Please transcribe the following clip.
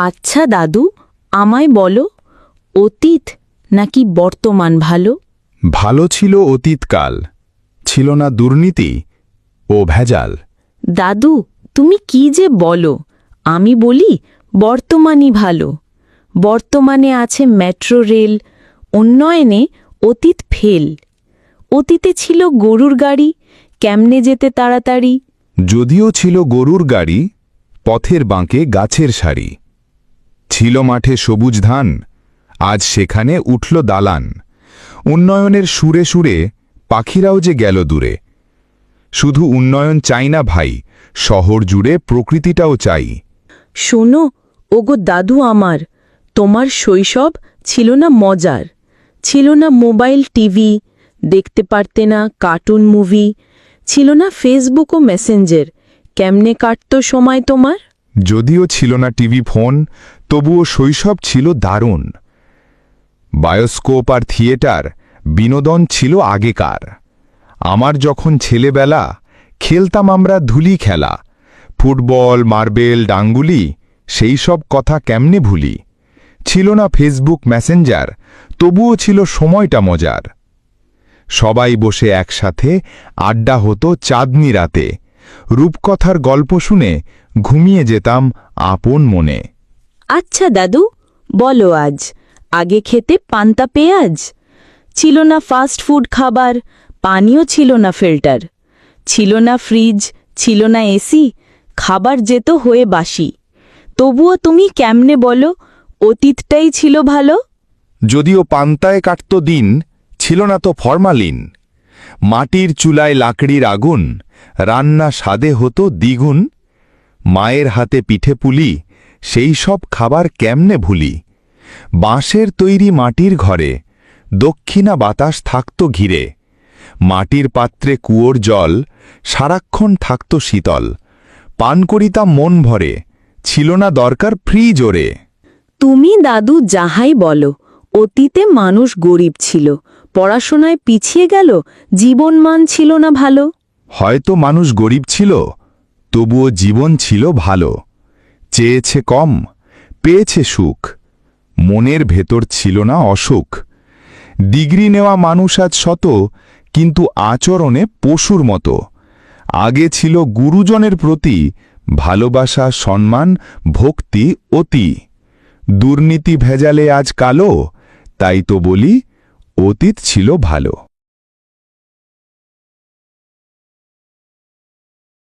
আচ্ছা দাদু, আমায় বলো, অতীত নাকি বর্তমান ভালো? ভালো ছিল অতীতকাল, ছিল না দুর্নীতি ও ভেজাল। দাদু, তুমি কি যে বলো, আমি বলি বর্তমানই ভালো। বর্তমানে আছে মেট্রো রেল, উন্নয়নে অতীত ফেল। অতীতে ছিল গরুর গাড়ি, কেমনে যেতে তাড়াতাড়ি। যদিও ছিল গরুর গাড়ি, পথের বাঁকে গাছের সারি। ছিল মাঠে সবুজ ধান, আজ সেখানে উঠল দালান। উন্নয়নের সুরে সুরে পাখিরাও যে গেল দূরে। শুধু উন্নয়ন চাই না ভাই, শহর জুড়ে প্রকৃতিটাও চাই। শোনো ওগো দাদু আমার, তোমার শৈশব ছিল না মজার? ছিল না মোবাইল টিভি, দেখতে পারতে না কার্টুন মুভি, ছিল না ফেসবুক ও মেসেঞ্জার, কেমনে কাটত সময় তোমার? যদিও ছিল না টিভি ফোন, তবুও শৈশব ছিল দারুণ। বায়োস্কোপ আর থিয়েটার বিনোদন ছিল আগেকার। আমার যখন ছেলেবেলা, খেলতাম আমরা ধুলি খেলা। ফুটবল, মার্বেল, ডাঙ্গুলি, সেই সব কথা কেমনে ভুলি। ছিল না ফেসবুক মেসেঞ্জার, তবুও ছিল সময়টা মজার। সবাই বসে একসাথে আড্ডা হতো চাঁদনি রাতে। রূপকথার গল্প শুনে ঘুমিয়ে যেতাম আপন মনে। আচ্ছা দাদু, বলো আজ, আগে খেতে পান্তা পেঁয়াজ? ছিল না ফাস্ট ফুড খাবার, পানিও ছিল না ফিল্টার। ছিল না ফ্রিজ, ছিল না এসি, খাবার যেত হয়ে বাসি। তবুও তুমি কেমনে বলো, অতীতটাই ছিল ভালো? যদিও পান্তায় কাটত দিন, ছিল না তো ফরমালিন। মাটির চুলায় লাকড়ির আগুন, রান্না স্বাদে হতো দ্বিগুণ। মায়ের হাতে পিঠে পুলি, সেই সব খাবার কেমনে ভুলি। বাঁশের তৈরি মাটির ঘরে, দক্ষিণা বাতাস থাকত ঘিরে। মাটির পাত্রে কুয়োর জল, সারাক্ষণ থাকত শীতল। পান করিতাম মন ভরে, ছিল না দরকার ফ্রিজ ওরে। তুমি দাদু যাহাই বলো, অতীতে মানুষ গরিব ছিল, পড়াশোনায় পিছিয়ে গেল, জীবনমান ছিল না ভালো। হয়তো মানুষ গরিব ছিল, তবুও জীবন ছিল ভালো। চেয়েছে কম, পেয়েছে সুখ, মনের ভেতর ছিল না অসুখ। ডিগ্রি নেওয়া মানুষ আজ শত, কিন্তু আচরণে পশুর মতো। আগে ছিল গুরুজনের প্রতি ভালোবাসা, সম্মান, ভক্তি অতি। দুর্নীতি ভেজালে আজ কালো, তাই তো বলি অতীত ছিল ভালো।